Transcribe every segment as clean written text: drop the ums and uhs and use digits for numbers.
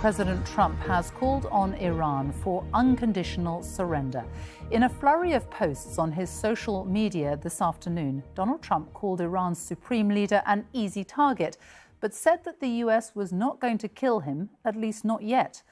President Trump has called on Iran for unconditional surrender. In a flurry of posts on his social media this afternoon, Donald Trump called Iran's supreme leader an easy target, but said that the US was not going to kill him, at least not yet.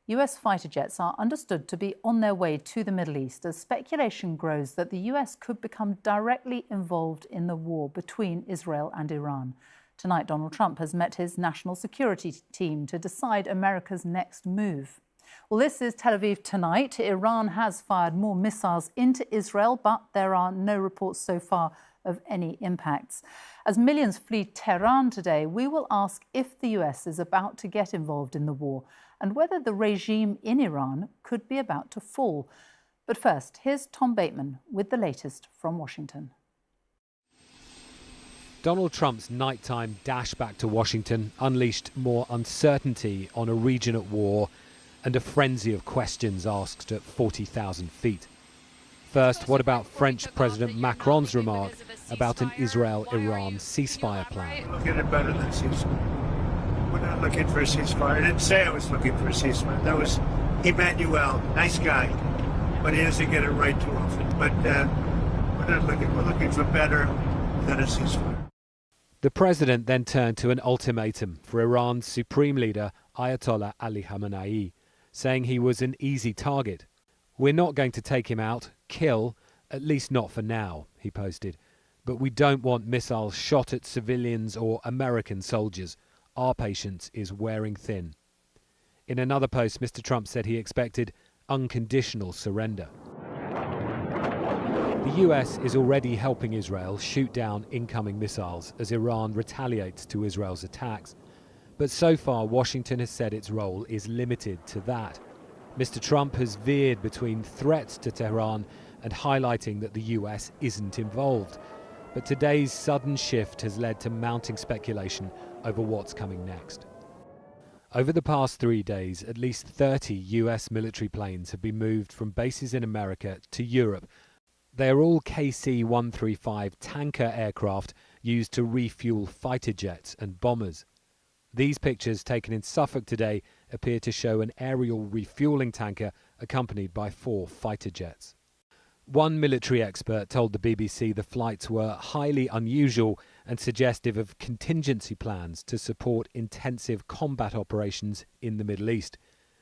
US fighter jets are understood to be on their way to the Middle East as speculation grows that the US could become directly involved in the war between Israel and Iran. Tonight, Donald Trump has met his national security team to decide America's next move. Well, this is Tel Aviv tonight. Iran has fired more missiles into Israel, but there are no reports so far of any impacts. As millions flee Tehran today, we will ask if the US is about to get involved in the war and whether the regime in Iran could be about to fall. But first, here's Tom Bateman with the latest from Washington. Donald Trump's nighttime dash back to Washington unleashed more uncertainty on a region at war and a frenzy of questions asked at 40,000 feet. First, what about French President Macron's remark about an Israel-Iran ceasefire plan? Look at it better than ceasefire. We're not looking for a ceasefire. I didn't say I was looking for a ceasefire. That was Emmanuel, nice guy, but he doesn't get it right too often. But we're looking for better than a ceasefire. The president then turned to an ultimatum for Iran's supreme leader, Ayatollah Ali Khamenei, saying he was an easy target. "We're not going to take him out, kill, at least not for now," he posted. "But we don't want missiles shot at civilians or American soldiers. Our patience is wearing thin." In another post, Mr. Trump said he expected unconditional surrender. The US is already helping Israel shoot down incoming missiles as Iran retaliates to Israel's attacks. But so far, Washington has said its role is limited to that. Mr. Trump has veered between threats to Tehran and highlighting that the US isn't involved. But today's sudden shift has led to mounting speculation over what's coming next. Over the past 3 days, at least 30 US military planes have been moved from bases in America to Europe. They are all KC-135 tanker aircraft used to refuel fighter jets and bombers. These pictures taken in Suffolk today appear to show an aerial refueling tanker accompanied by 4 fighter jets. One military expert told the BBC the flights were highly unusual and suggestive of contingency plans to support intensive combat operations in the Middle East.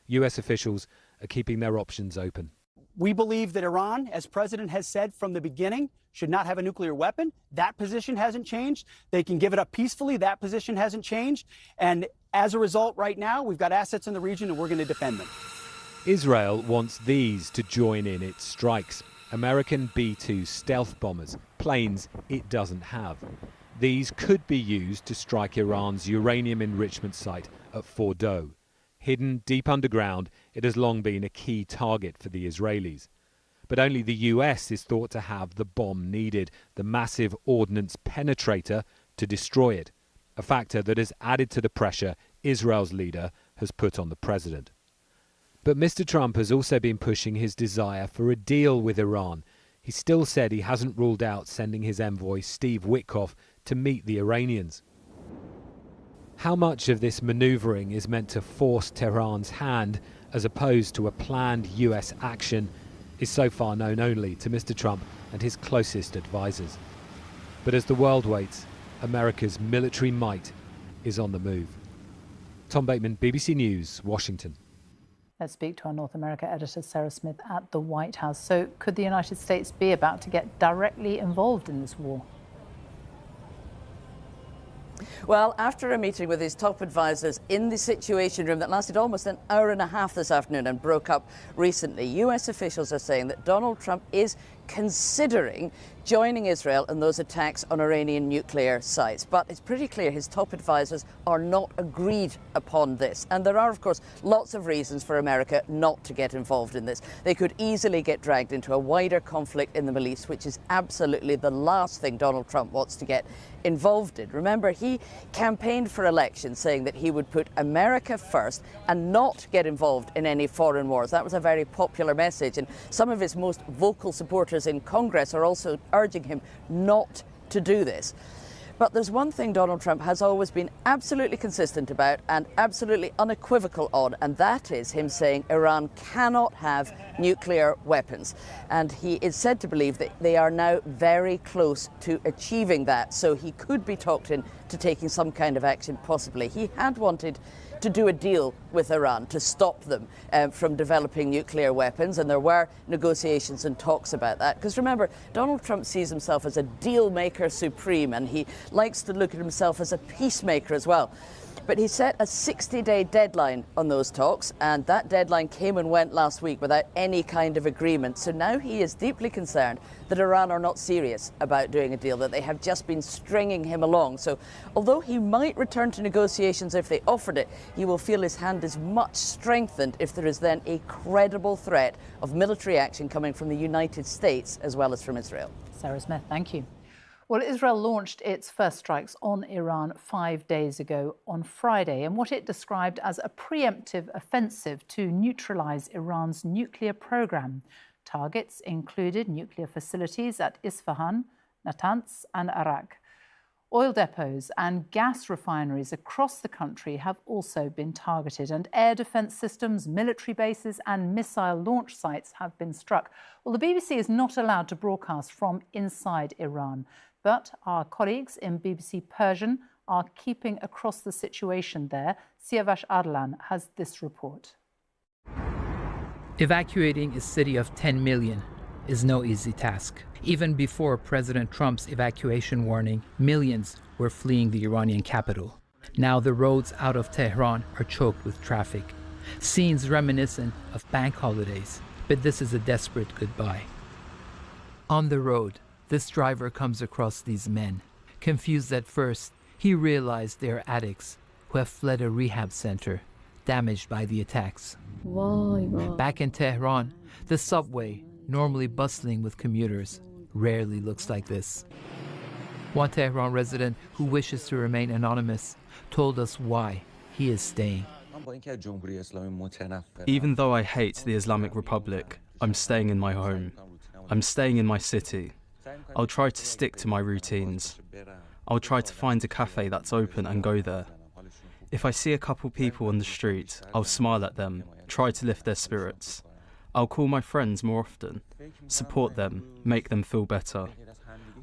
US officials are keeping their options open. We believe that Iran, as President has said from the beginning, should not have a nuclear weapon. That position hasn't changed. They can give it up peacefully. That position hasn't changed. And as a result, right now, we've got assets in the region and we're going to defend them. Israel wants these to join in its strikes. American B-2 stealth bombers, planes it doesn't have. These could be used to strike Iran's uranium enrichment site at Fordow. Hidden deep underground, it has long been a key target for the Israelis. But only the US is thought to have the bomb needed, the massive ordnance penetrator, to destroy it, a factor that has added to the pressure Israel's leader has put on the president. But Mr. Trump has also been pushing his desire for a deal with Iran. He still said he hasn't ruled out sending his envoy Steve Witkoff to meet the Iranians. How much of this manoeuvring is meant to force Tehran's hand as opposed to a planned US action is so far known only to Mr. Trump and his closest advisors. But as the world waits, America's military might is on the move. Tom Bateman, BBC News, Washington. Let's speak to our North America editor, Sarah Smith, at the White House. So could the United States be about to get directly involved in this war? Well, after a meeting with his top advisors in the Situation Room that lasted almost an hour and a half this afternoon and broke up recently, US officials are saying that Donald Trump is considering joining Israel in those attacks on Iranian nuclear sites. But it's pretty clear his top advisors are not agreed upon this. And there are, of course, lots of reasons for America not to get involved in this. They could easily get dragged into a wider conflict in the Middle East, which is absolutely the last thing Donald Trump wants to get involved in. Remember, he campaigned for election saying that he would put America first and not get involved in any foreign wars. That was a very popular message, and some of his most vocal supporters in Congress are also urging him not to do this. But there's one thing Donald Trump has always been absolutely consistent about and absolutely unequivocal on, and that is him saying Iran cannot have nuclear weapons. And he is said to believe that they are now very close to achieving that, so he could be talked into taking some kind of action, possibly. He had wanted to do a deal with Iran to stop them from developing nuclear weapons, and there were negotiations and talks about that. Because remember, Donald Trump sees himself as a deal maker supreme, and he likes to look at himself as a peacemaker as well. But he set a 60-day deadline on those talks, and that deadline came and went last week without any kind of agreement. So now he is deeply concerned that Iran are not serious about doing a deal, that they have just been stringing him along. So although he might return to negotiations if they offered it, he will feel his hand is much strengthened if there is then a credible threat of military action coming from the United States as well as from Israel. Sarah Smith, thank you. Well, Israel launched its first strikes on Iran 5 days ago on Friday in what it described as a preemptive offensive to neutralize Iran's nuclear program. Targets included nuclear facilities at Isfahan, Natanz and Arak. Oil depots and gas refineries across the country have also been targeted, and air defence systems, military bases and missile launch sites have been struck. Well, the BBC is not allowed to broadcast from inside Iran, but our colleagues in BBC Persian are keeping across the situation there. Siavash Arlan has this report. Evacuating a city of 10 million is no easy task. Even before President Trump's evacuation warning, millions were fleeing the Iranian capital. Now the roads out of Tehran are choked with traffic. Scenes reminiscent of bank holidays, but this is a desperate goodbye. On the road, this driver comes across these men. Confused at first, he realized they are addicts who have fled a rehab center damaged by the attacks. Back in Tehran, the subway, normally bustling with commuters, rarely looks like this. One Tehran resident who wishes to remain anonymous told us why he is staying. Even though I hate the Islamic Republic, I'm staying in my home. I'm staying in my city. I'll try to stick to my routines. I'll try to find a cafe that's open and go there. If I see a couple people on the street, I'll smile at them, try to lift their spirits. I'll call my friends more often, support them, make them feel better.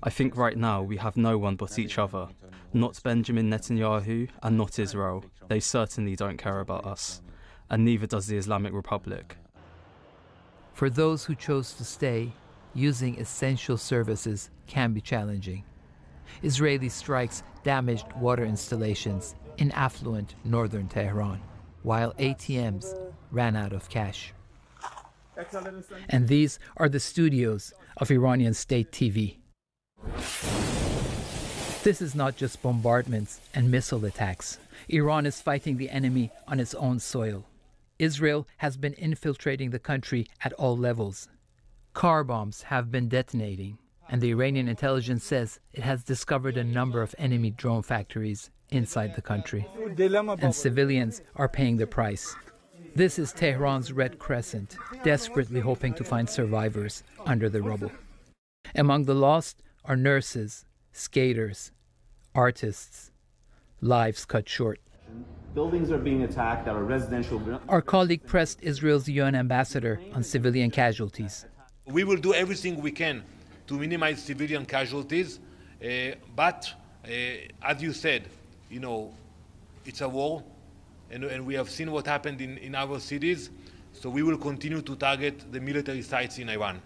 I think right now we have no one but each other. Not Benjamin Netanyahu and not Israel. They certainly don't care about us. And neither does the Islamic Republic. For those who chose to stay, using essential services can be challenging. Israeli strikes damaged water installations in affluent northern Tehran, while ATMs ran out of cash. And these are the studios of Iranian state TV. This is not just bombardments and missile attacks. Iran is fighting the enemy on its own soil. Israel has been infiltrating the country at all levels. Car bombs have been detonating, and the Iranian intelligence says it has discovered a number of enemy drone factories inside the country. And civilians are paying the price. This is Tehran's Red Crescent, desperately hoping to find survivors under the rubble. Among the lost are nurses, skaters, artists, lives cut short. Buildings are being attacked that are residential. Our colleague pressed Israel's UN ambassador on civilian casualties. We will do everything we can to minimize civilian casualties, but as you said, it's a war, and we have seen what happened in our cities, so we will continue to target the military sites in Iran.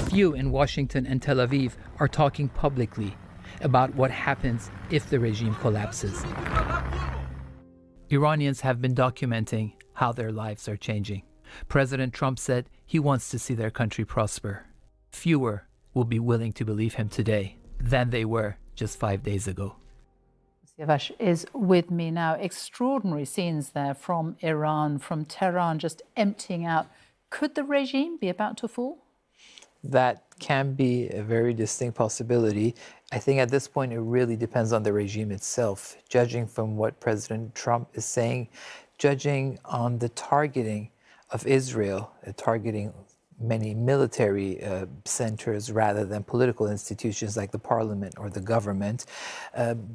Few in Washington and Tel Aviv are talking publicly about what happens if the regime collapses. Iranians have been documenting how their lives are changing. President Trump said he wants to see their country prosper. Fewer will be willing to believe him today than they were just 5 days ago. Siavash is with me now. Extraordinary scenes there from Iran, from Tehran just emptying out. Could the regime be about to fall? That can be a very distinct possibility. I think at this point it really depends on the regime itself. Judging from what President Trump is saying, judging on the targeting of Israel, targeting many military centers rather than political institutions like the parliament or the government.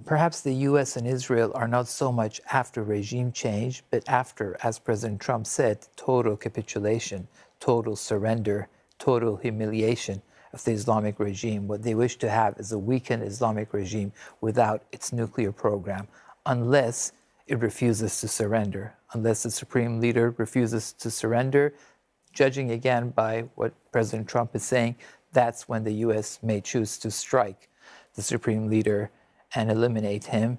Perhaps the US and Israel are not so much after regime change, but after, as President Trump said, total capitulation, total surrender, total humiliation of the Islamic regime. What they wish to have is a weakened Islamic regime without its nuclear program, unless it refuses to surrender. Unless the supreme leader refuses to surrender, judging again by what President Trump is saying, that's when the U.S. may choose to strike the supreme leader and eliminate him.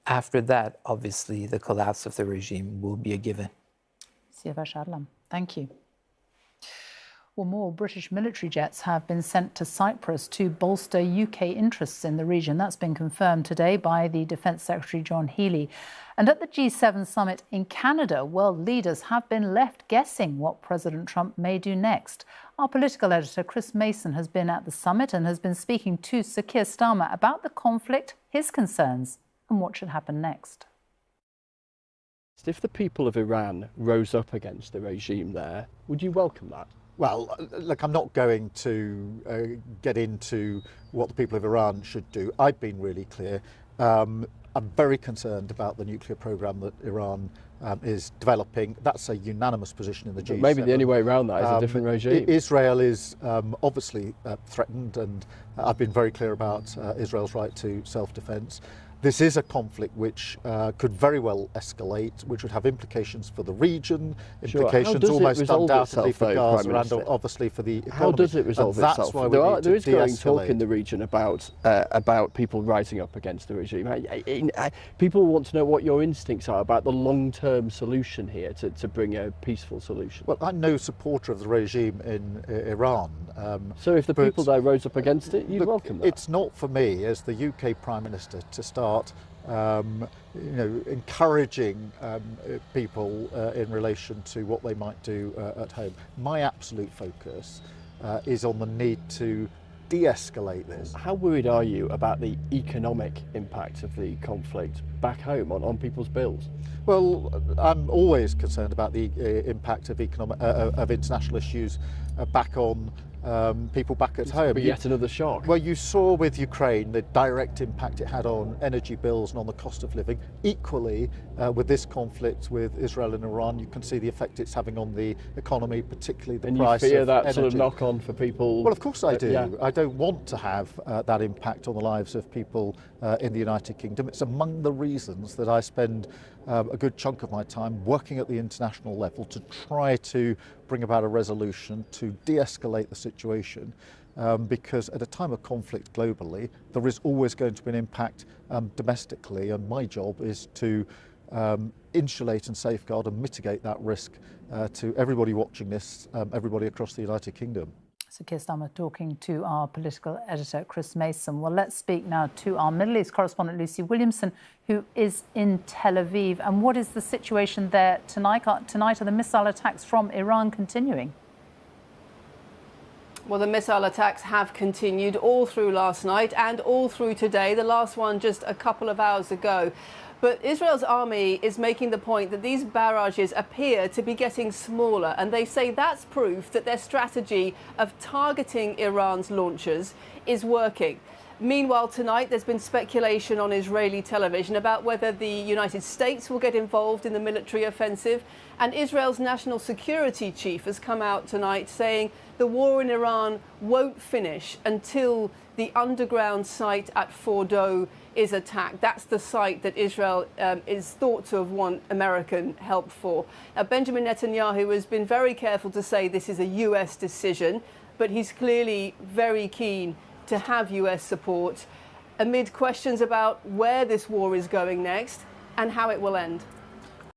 After that, obviously, the collapse of the regime will be a given. Siavash Adlam, thank you. Well, more British military jets have been sent to Cyprus to bolster UK interests in the region. That's been confirmed today by the Defence Secretary John Healey. And at the G7 summit in Canada, world leaders have been left guessing what President Trump may do next. Our political editor, Chris Mason, has been at the summit and has been speaking to Sir Keir Starmer about the conflict, his concerns, and what should happen next. If the people of Iran rose up against the regime there, would you welcome that? Well, look, I'm not going to get into what the people of Iran should do. I've been really clear. I'm very concerned about the nuclear program that Iran is developing. That's a unanimous position in the G7. But maybe the only way around that is a different regime. Israel is obviously threatened, and I've been very clear about Israel's right to self-defense. This is a conflict which could very well escalate, which would have implications for the region, implications almost undoubtedly for Gaza and obviously for the economy. How does it resolve itself? There is growing talk in the region about people rising up against the regime. People want to know what your instincts are about the long-term solution here to bring a peaceful solution. Well, I'm no supporter of the regime in Iran. So if the people there rose up against it, you'd welcome that? It's not for me, as the UK Prime Minister, to start encouraging people in relation to what they might do at home. My absolute focus is on the need to de-escalate this. How worried are you about the economic impact of the conflict back home on people's bills? Well, I'm always concerned about the impact of international issues back on people back at home. But yet another shock. Well, you saw with Ukraine the direct impact it had on energy bills and on the cost of living. Equally, with this conflict with Israel and Iran, you can see the effect it's having on the economy, particularly the price of energy. And you fear that sort of knock-on for people? Well, of course I do. Yeah. I don't want to have that impact on the lives of people in the United Kingdom. It's among the reasons that I spend a good chunk of my time working at the international level to try to bring about a resolution to de-escalate the situation, because at a time of conflict globally, there is always going to be an impact domestically, and my job is to insulate and safeguard and mitigate that risk to everybody watching this, everybody across the United Kingdom. So Keir Starmer talking to our political editor, Chris Mason. Well, let's speak now to our Middle East correspondent, Lucy Williamson, who is in Tel Aviv. And what is the situation there tonight? Tonight are the missile attacks from Iran continuing? Well, the missile attacks have continued all through last night and all through today, the last one just a couple of hours ago. But Israel's army is making the point that these barrages appear to be getting smaller, and they say that's proof that their strategy of targeting Iran's launchers is working. Meanwhile, tonight there's been speculation on Israeli television about whether the United States will get involved in the military offensive, and Israel's national security chief has come out tonight saying the war in Iran won't finish until the underground site at Fordow is attacked. That's the site that Israel is thought to have won American help for. Now, Benjamin Netanyahu has been very careful to say this is a US decision, but he's clearly very keen to have US support amid questions about where this war is going next and how it will end.